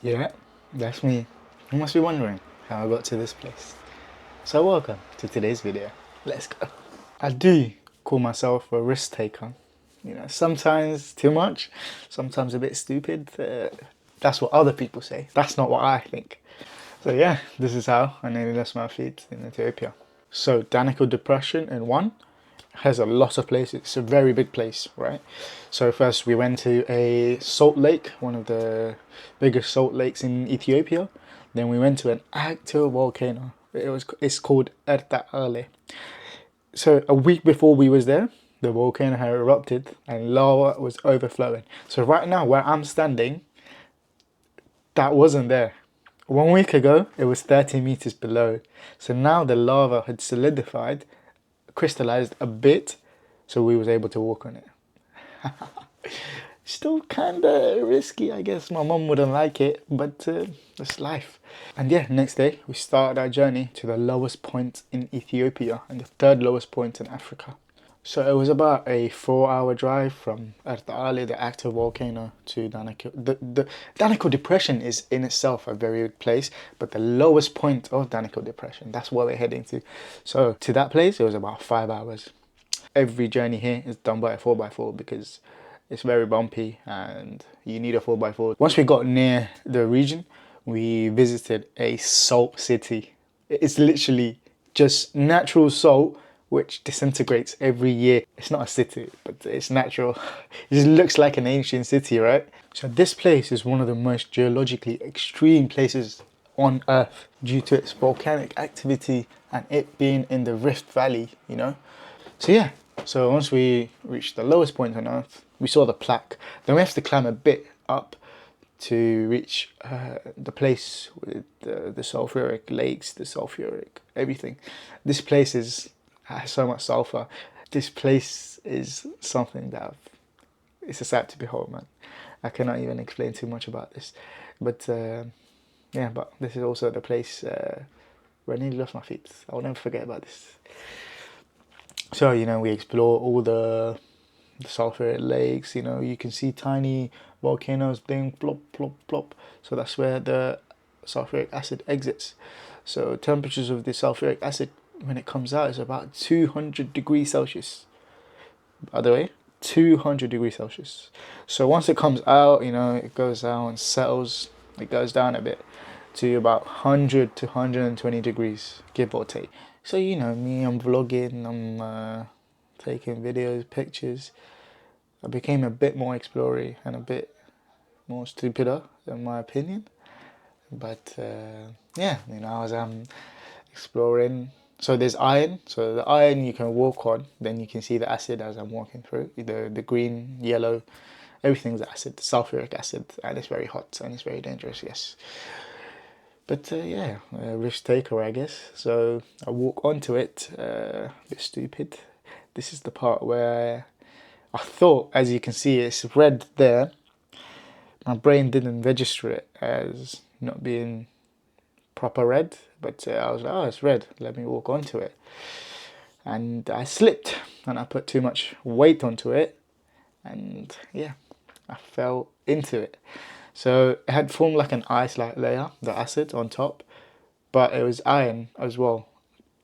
Yeah, that's me. You must be wondering how I got to this place. So welcome to today's video. Let's go. I do call myself a risk taker. You know, sometimes too much, sometimes a bit stupid. That's what other people say. That's not what I think. So yeah, this is how I nearly lost my feet in Ethiopia. So Danakil Depression in one has a lot of places. It's a very big place, right? So first we went to a salt lake, one of the biggest salt lakes in Ethiopia. Then we went to an active volcano. It's called Erta. So a week before we was there, the volcano had erupted and lava was overflowing. So right now where I'm standing, that wasn't there. 1 week ago, it was 30 meters below. So now the lava had solidified, crystallized a bit, so we was able to walk on it. Still kinda risky, I guess. My mum wouldn't like it, but it's life. And yeah, next day we started our journey to the lowest point in Ethiopia and the third lowest point in Africa. So it was about a 4-hour drive from Erta, the active volcano, to Danakil. The Danakil Depression is in itself a very big place, but the lowest point of Danakil Depression, that's where we're heading to. So to that place, it was about 5 hours. Every journey here is done by a 4x4 because it's very bumpy and you need a 4x4. Once we got near the region, we visited a salt city. It's literally just natural salt which disintegrates every year. It's not a city, but it's natural. It just looks like an ancient city, right? So this place is one of the most geologically extreme places on Earth due to its volcanic activity and it being in the Rift Valley, you know? So yeah, so once we reached the lowest point on Earth, we saw the plaque. Then we have to climb a bit up to reach the place with the sulfuric lakes, the sulfuric everything. This place has so much sulfur. This place is something that it's a sight to behold, man. I cannot even explain too much about this, but yeah, but this is also the place where I nearly lost my feet. I'll never forget about this. So you know, we explore all the sulfuric lakes. You know, you can see tiny volcanoes being plop plop plop. So that's where the sulfuric acid exits. So temperatures of the sulfuric acid when it comes out is about 200 degrees Celsius. By the way, 200 degrees Celsius. So once it comes out, you know, it goes out and settles. It goes down a bit to about 100 to 120 degrees, give or take. So you know me, I'm vlogging, I'm taking videos, pictures. I became a bit more explorer and a bit more stupider, in my opinion. But yeah, you know, as I'm exploring. So there's iron. So the iron you can walk on, then you can see the acid as I'm walking through. The green, yellow, everything's acid, sulfuric acid, and it's very hot and it's very dangerous, yes. But yeah, risk taker, I guess. So I walk onto it, a bit stupid. This is the part where I thought, as you can see, it's red there. My brain didn't register it as not being proper red, but I was like, oh, it's red, let me walk onto it. And I slipped and I put too much weight onto it, and yeah, I fell into it. So it had formed like an ice-like layer, the acid on top, but it was iron as well,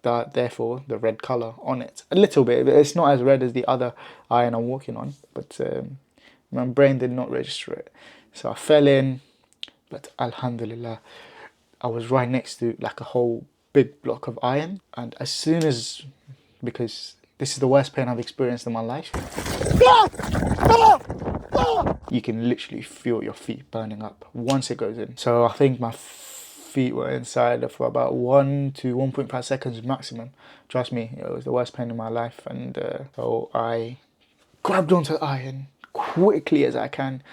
therefore the red colour on it. A little bit, but it's not as red as the other iron I'm walking on, but my brain did not register it. So I fell in, but alhamdulillah, I was right next to like a whole big block of iron, and as soon as, because this is the worst pain I've experienced in my life, you can literally feel your feet burning up once it goes in. So I think my feet were inside for about 1 to 1.5 seconds maximum. Trust me, it was the worst pain in my life. And so I grabbed onto the iron quickly as I can.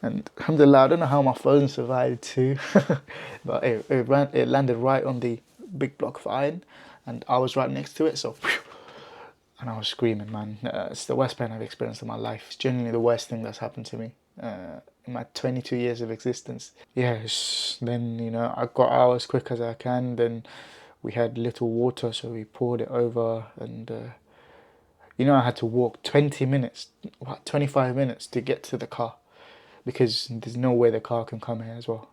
And alhamdulillah, I don't know how my phone survived too, but it landed right on the big block of iron, and I was right next to it, so and I was screaming, man. It's the worst pain I've experienced in my life. It's genuinely the worst thing that's happened to me in my 22 years of existence. Yes, then, you know, I got out as quick as I can. Then we had little water, so we poured it over, and I had to walk 20 minutes, 25 minutes to get to the car, because there's no way the car can come here as well,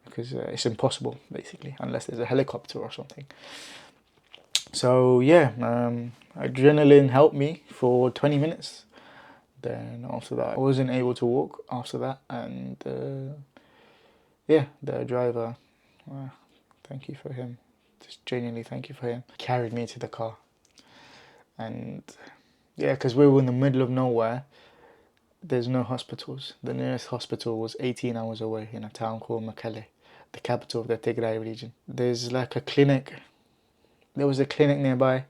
because it's impossible basically unless there's a helicopter or something. So yeah, adrenaline helped me for 20 minutes. Then after that, I wasn't able to walk after that, and yeah, the driver, thank you for him, just genuinely thank you for him, carried me to the car. And yeah, because we were in the middle of nowhere, there's no hospitals. The nearest hospital was 18 hours away in a town called Mekele, the capital of the Tigray region. There's like a clinic, there was a clinic nearby.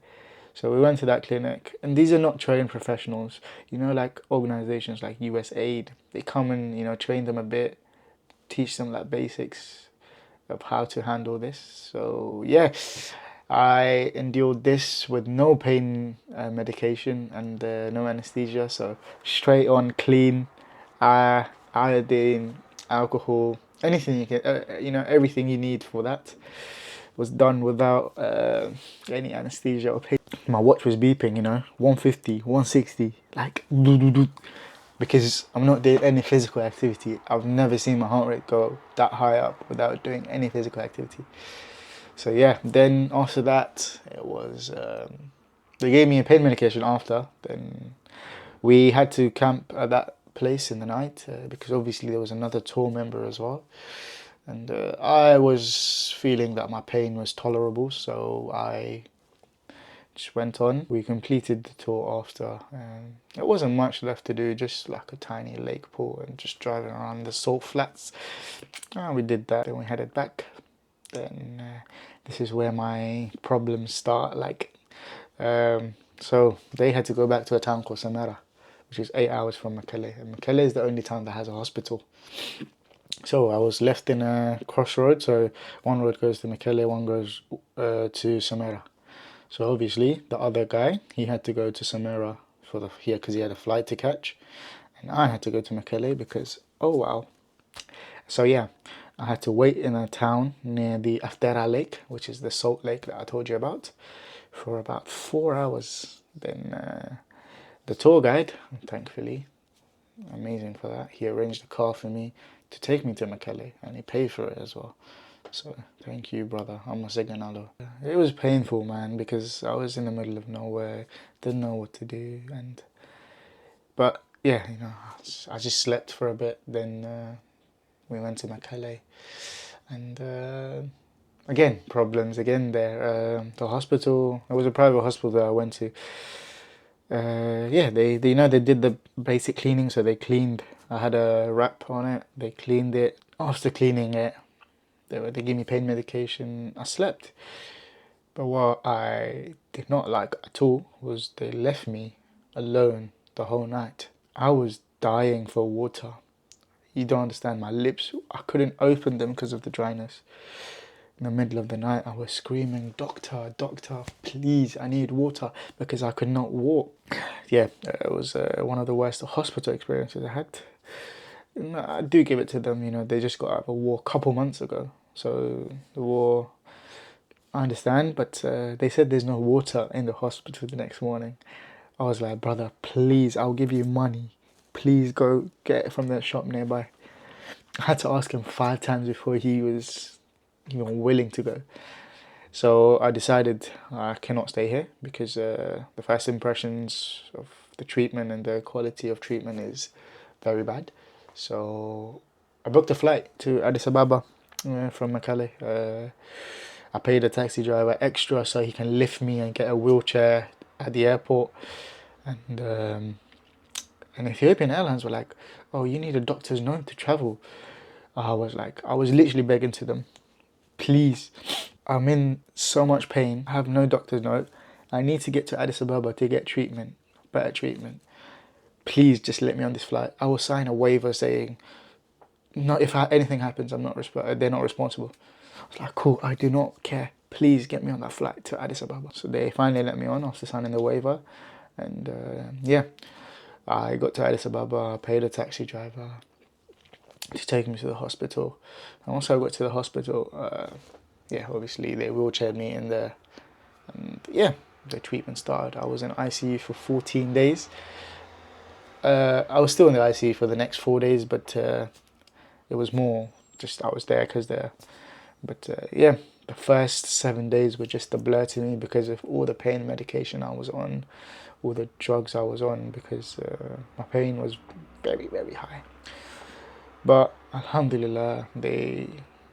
So we went to that clinic, and these are not trained professionals. Like organizations like USAID, they come and, train them a bit, teach them like basics of how to handle this. So yeah, I endured this with no pain medication and no anesthesia. So straight on clean, iodine, alcohol, anything you can, everything you need for that was done without any anesthesia or pain. My watch was beeping, 150, 160, like doo doo doo, because I'm not doing any physical activity. I've never seen my heart rate go that high up without doing any physical activity. So yeah, then after that, it was, they gave me a pain medication after. Then we had to camp at that place in the night because obviously there was another tour member as well. And I was feeling that my pain was tolerable, so I just went on. We completed the tour after, and it wasn't much left to do, just like a tiny lake pool and just driving around the salt flats. We did that, and we headed back. Then this is where my problems start. So they had to go back to a town called Samara, which is 8 hours from Mekele, and Mekele is the only town that has a hospital. So I was left in a crossroad. So one road goes to Mekele, one goes to Samara. So obviously the other guy, he had to go to Samara because he had a flight to catch, and I had to go to Mekele because, oh wow. So yeah, I had to wait in a town near the Aftera Lake, which is the salt lake that I told you about, for about 4 hours. Then the tour guide, thankfully, amazing for that, he arranged a car for me to take me to Mekele, and he paid for it as well. So thank you, brother. I'm a Seganalo. It was painful, man, because I was in the middle of nowhere, didn't know what to do, but yeah, I just slept for a bit. Then we went to Mekele, and again, problems again there. The hospital, it was a private hospital that I went to. Yeah, they they did the basic cleaning, so they cleaned. I had a wrap on it. They cleaned it. After cleaning it, they gave me pain medication. I slept. But what I did not like at all was they left me alone the whole night. I was dying for water. You don't understand. My lips, I couldn't open them because of the dryness. In the middle of the night, I was screaming, "Doctor, doctor, please, I need water," because I could not walk. Yeah, it was one of the worst hospital experiences I had. I do give it to them, they just got out of a war a couple months ago. So the war, I understand, but they said there's no water in the hospital the next morning. I was like, "Brother, please, I'll give you money. Please go get it from the shop nearby." I had to ask him 5 times before he was willing to go. So I decided I cannot stay here because the first impressions of the treatment and the quality of treatment is very bad. So I booked a flight to Addis Ababa from Mekele. I paid a taxi driver extra so he can lift me and get a wheelchair at the airport. And Ethiopian Airlines were like, "Oh, you need a doctor's note to travel." I was literally begging to them, "Please, I'm in so much pain. I have no doctor's note. I need to get to Addis Ababa to get treatment, better treatment. Please just let me on this flight. I will sign a waiver saying, no, if anything happens, they're not responsible." I was like, "Cool, I do not care. Please get me on that flight to Addis Ababa." So they finally let me on after signing the waiver. And yeah, I got to Addis Ababa, paid a taxi driver to take me to the hospital. And once I got to the hospital, yeah, obviously they wheelchaired me in there. And yeah, the treatment started. I was in ICU for 14 days. I was still in the ICU for the next 4 days, but it was more just I was there because there. But yeah, the first 7 days were just a blur to me because of all the pain medication I was on, all the drugs I was on, because my pain was very, very high. But alhamdulillah,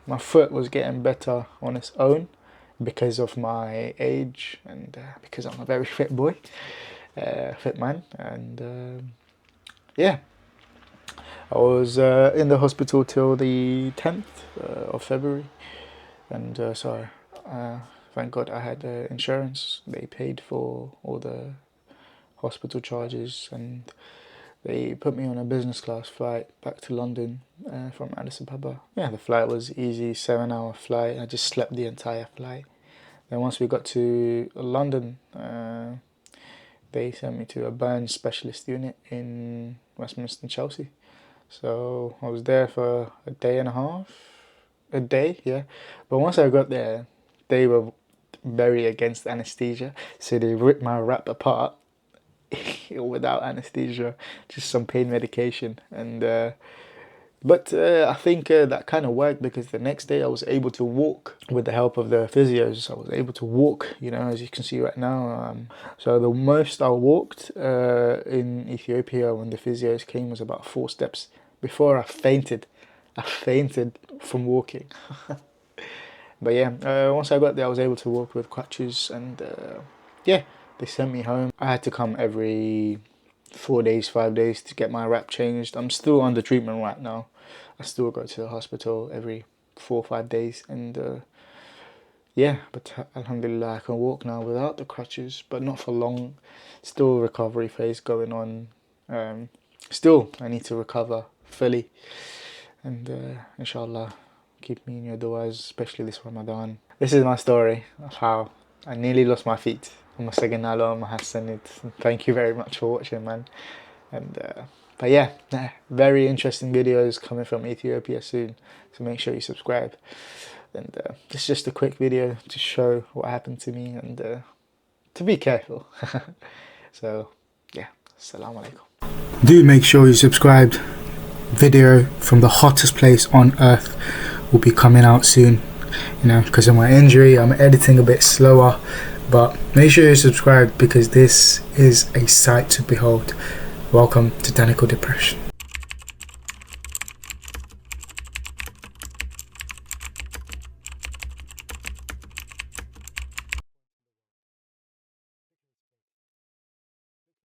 my foot was getting better on its own because of my age and because I'm a very fit boy, fit man. And yeah, I was in the hospital till the 10th of February. And thank God I had insurance. They paid for all the hospital charges, and they put me on a business class flight back to London from Addis Ababa. Yeah, the flight was easy, 7-hour flight. I just slept the entire flight. Then once we got to London, they sent me to a burn specialist unit in Westminster, Chelsea. So I was there for a day and a half. A day, yeah. But once I got there, they were very against anesthesia, so they ripped my wrap apart without anesthesia, just some pain medication. And but I think that kind of worked, because the next day I was able to walk with the help of the physios. I was able to walk, you know, as you can see right now. So the most I walked in Ethiopia when the physios came was about 4 steps before I fainted. I fainted from walking. But yeah, once I got there, I was able to walk with crutches, and yeah, they sent me home. I had to come every 4 days, 5 days to get my wrap changed. I'm still under treatment right now. I still go to the hospital every 4 or 5 days, and yeah, but alhamdulillah, I can walk now without the crutches, but not for long. Still a recovery phase going on. Still, I need to recover fully. And inshallah, keep me in your du'as, especially this Ramadan. This is my story of how I nearly lost my feet. Thank you very much for watching, man. And but yeah, very interesting videos coming from Ethiopia soon, so make sure you subscribe. And it's just a quick video to show what happened to me, and to be careful. So yeah, Salaam Alaikum. Do make sure you subscribed. Video from the hottest place on earth will be coming out soon, you know, because of my injury. I'm editing a bit slower, but make sure you subscribe, because this is a sight to behold. Welcome to Danakil Depression.